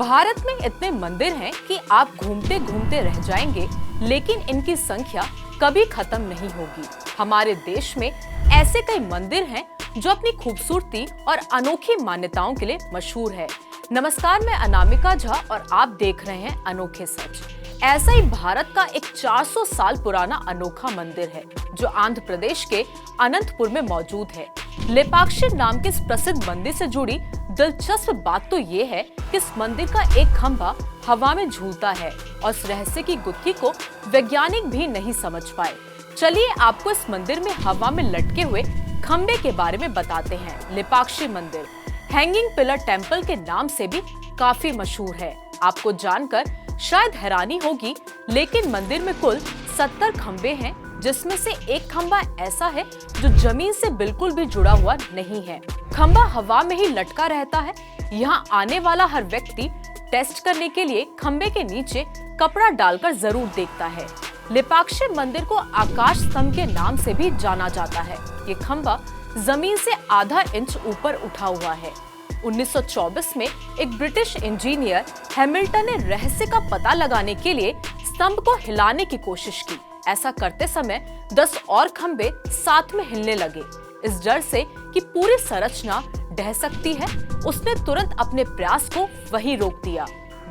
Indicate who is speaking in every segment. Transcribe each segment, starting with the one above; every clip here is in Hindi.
Speaker 1: भारत में इतने मंदिर हैं कि आप घूमते घूमते रह जाएंगे, लेकिन इनकी संख्या कभी खत्म नहीं होगी। हमारे देश में ऐसे कई मंदिर हैं जो अपनी खूबसूरती और अनोखी मान्यताओं के लिए मशहूर है। नमस्कार, मैं अनामिका झा और आप देख रहे हैं अनोखे सच। ऐसा ही भारत का एक 400 साल पुराना अनोखा मंदिर है जो आंध्र प्रदेश के अनंतपुर में मौजूद है। लेपाक्षी नाम के इस प्रसिद्ध मंदिर से जुड़ी दिलचस्प बात तो ये है कि इस मंदिर का एक खंभा हवा में झूलता है और इस रहस्य की गुत्थी को वैज्ञानिक भी नहीं समझ पाए। चलिए आपको इस मंदिर में हवा में लटके हुए खंभे के बारे में बताते हैं। लेपाक्षी मंदिर हैंगिंग पिलर टेम्पल के नाम से भी काफी मशहूर है। आपको जानकर शायद हैरानी होगी, लेकिन मंदिर में कुल 70 खंभे हैं, जिसमें से एक खंभा ऐसा है जो जमीन से बिल्कुल भी जुड़ा हुआ नहीं है। खंभा हवा में ही लटका रहता है। यहाँ आने वाला हर व्यक्ति टेस्ट करने के लिए खंभे के नीचे कपड़ा डालकर जरूर देखता है। लेपाक्षी मंदिर को आकाश स्तंभ के नाम से भी जाना जाता है। ये खंभा जमीन से आधा इंच ऊपर उठा हुआ है। 1924 में एक ब्रिटिश इंजीनियर हैमिल्टन ने रहस्य का पता लगाने के लिए स्तंभ को हिलाने की कोशिश की। ऐसा करते समय 10 और खंभे साथ में हिलने लगे। इस डर से कि पूरी संरचना ढह सकती है, उसने तुरंत अपने प्रयास को वहीं रोक दिया।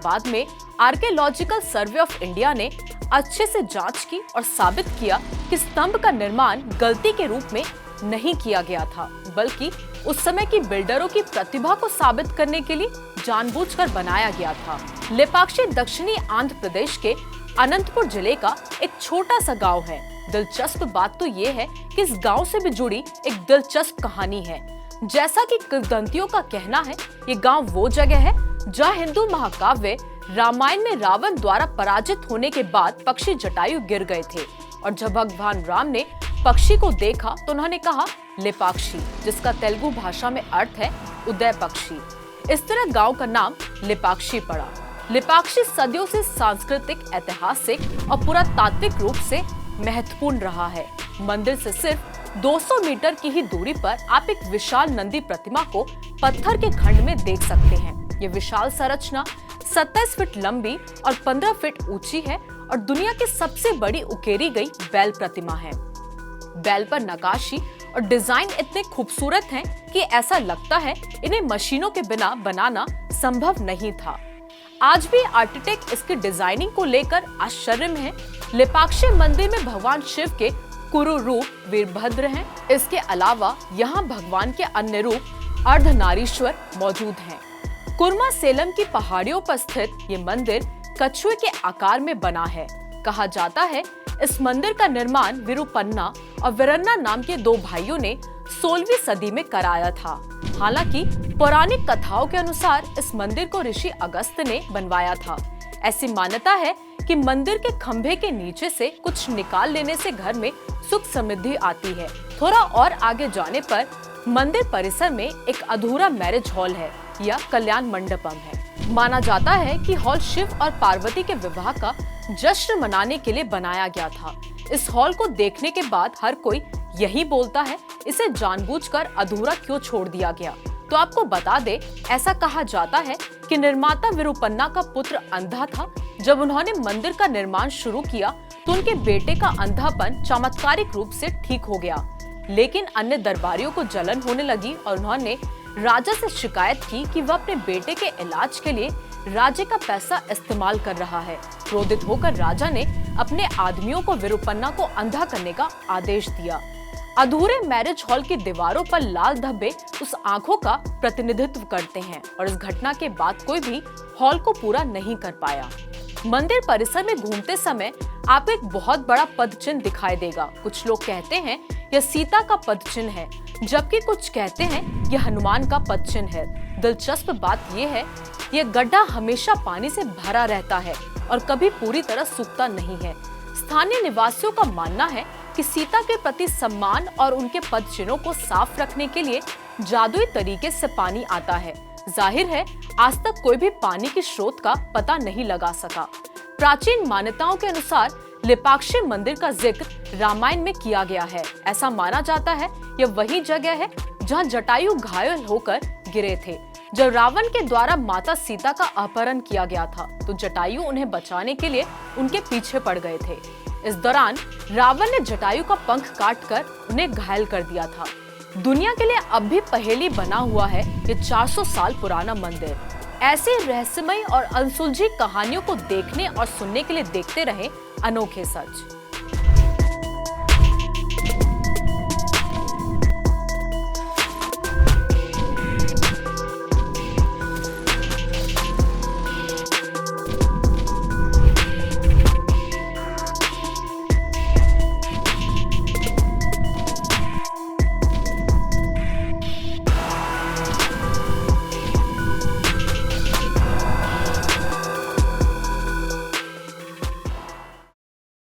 Speaker 1: बाद में आर्कियोलॉजिकल सर्वे ऑफ इंडिया ने अच्छे से जांच की और साबित किया कि स्तंभ का निर्माण गलती के रूप में नहीं किया गया था, बल्कि उस समय की बिल्डरों की प्रतिभा को साबित करने के लिए जानबूझकर बनाया गया था। लेपाक्षी दक्षिणी आंध्र प्रदेश के अनंतपुर जिले का एक छोटा सा गांव है। दिलचस्प बात तो ये है कि इस गांव से भी जुड़ी एक दिलचस्प कहानी है। जैसा कि किंवदंतियों का कहना है, ये गांव वो जगह है जहां हिंदू महाकाव्य रामायण में रावण द्वारा पराजित होने के बाद पक्षी जटायु गिर गए थे और जब भगवान राम ने पक्षी को देखा तो उन्होंने कहा लेपाक्षी, जिसका तेलुगु भाषा में अर्थ है उदय पक्षी। इस तरह गांव का नाम लेपाक्षी पड़ा। लेपाक्षी सदियों से सांस्कृतिक, ऐतिहासिक और पुरातात्विक रूप से महत्वपूर्ण रहा है। मंदिर से सिर्फ 200 मीटर की ही दूरी पर आप एक विशाल नंदी प्रतिमा को पत्थर के खंड में देख सकते हैं। ये विशाल संरचना 27 फीट लंबी और 15 फीट ऊंची है और दुनिया की सबसे बड़ी उकेरी गई बैल प्रतिमा है। बैल पर नक्काशी और डिजाइन इतने खूबसूरत हैं कि ऐसा लगता है इन्हें मशीनों के बिना बनाना संभव नहीं था। आज भी आर्किटेक्ट इसकी डिजाइनिंग को लेकर आश्चर्य में है। लेपाक्षी मंदिर में भगवान शिव के कुरु रूप वीरभद्र हैं। इसके अलावा यहाँ भगवान के अन्य रूप अर्धनारीश्वर मौजूद हैं। कुर्मा सेलम की पहाड़ियों पर स्थित ये मंदिर कछुए के आकार में बना है। कहा जाता है इस मंदिर का निर्माण विरुपन्ना और वीरन्ना नाम के 2 भाइयों ने 16वीं सदी में कराया था। हालांकि पौराणिक कथाओं के अनुसार इस मंदिर को ऋषि अगस्त्य ने बनवाया था। ऐसी मान्यता है कि मंदिर के खंभे के नीचे से कुछ निकाल लेने से घर में सुख समृद्धि आती है। थोड़ा और आगे जाने पर मंदिर परिसर में एक अधूरा मैरिज हॉल है या कल्याण मंडपम है। माना जाता है कि हॉल शिव और पार्वती के विवाह का जश्न मनाने के लिए बनाया गया था। इस हॉल को देखने के बाद हर कोई यही बोलता है, इसे जानबूझकर अधूरा क्यों छोड़ दिया गया। तो आपको बता दे, ऐसा कहा जाता है कि निर्माता विरुपन्ना का पुत्र अंधा था। जब उन्होंने मंदिर का निर्माण शुरू किया तो उनके बेटे का अंधापन चमत्कारिक रूप से ठीक हो गया, लेकिन अन्य दरबारियों को जलन होने लगी और उन्होंने राजा से शिकायत की कि वह अपने बेटे के इलाज के लिए राज्य का पैसा इस्तेमाल कर रहा है। क्रोधित होकर राजा ने अपने आदमियों को विरुपन्ना को अंधा करने का आदेश दिया। अधूरे मैरिज हॉल की दीवारों पर लाल धब्बे उस आंखों का प्रतिनिधित्व करते हैं और इस घटना के बाद कोई भी हॉल को पूरा नहीं कर पाया। मंदिर परिसर में घूमते समय आपको एक बहुत बड़ा पद चिन्ह दिखाई देगा। कुछ लोग कहते हैं यह सीता का पद चिन्ह है, जबकि कुछ कहते हैं यह हनुमान का पद चिन्ह है। दिलचस्प बात यह है, यह गड्ढा हमेशा पानी से भरा रहता है और कभी पूरी तरह सूखता नहीं है। स्थानीय निवासियों का मानना है कि सीता के प्रति सम्मान और उनके पद चिन्हों को साफ रखने के लिए जादुई तरीके से पानी आता है। जाहिर है आज तक कोई भी पानी के स्रोत का पता नहीं लगा सका। प्राचीन मान्यताओं के अनुसार लेपाक्षी मंदिर का जिक्र रामायण में किया गया है। ऐसा माना जाता है यह वही जगह है जहां जटायु घायल होकर गिरे थे। जब रावण के द्वारा माता सीता का अपहरण किया गया था तो जटायु उन्हें बचाने के लिए उनके पीछे पड़ गए थे। इस दौरान रावण ने जटायु का पंख काटकर उन्हें घायल कर दिया था। दुनिया के लिए अब भी पहेली बना हुआ है ये 400 साल पुराना मंदिर। ऐसे रहस्यमय और अनसुलझी कहानियों को देखने और सुनने के लिए देखते रहें अनोखे सच।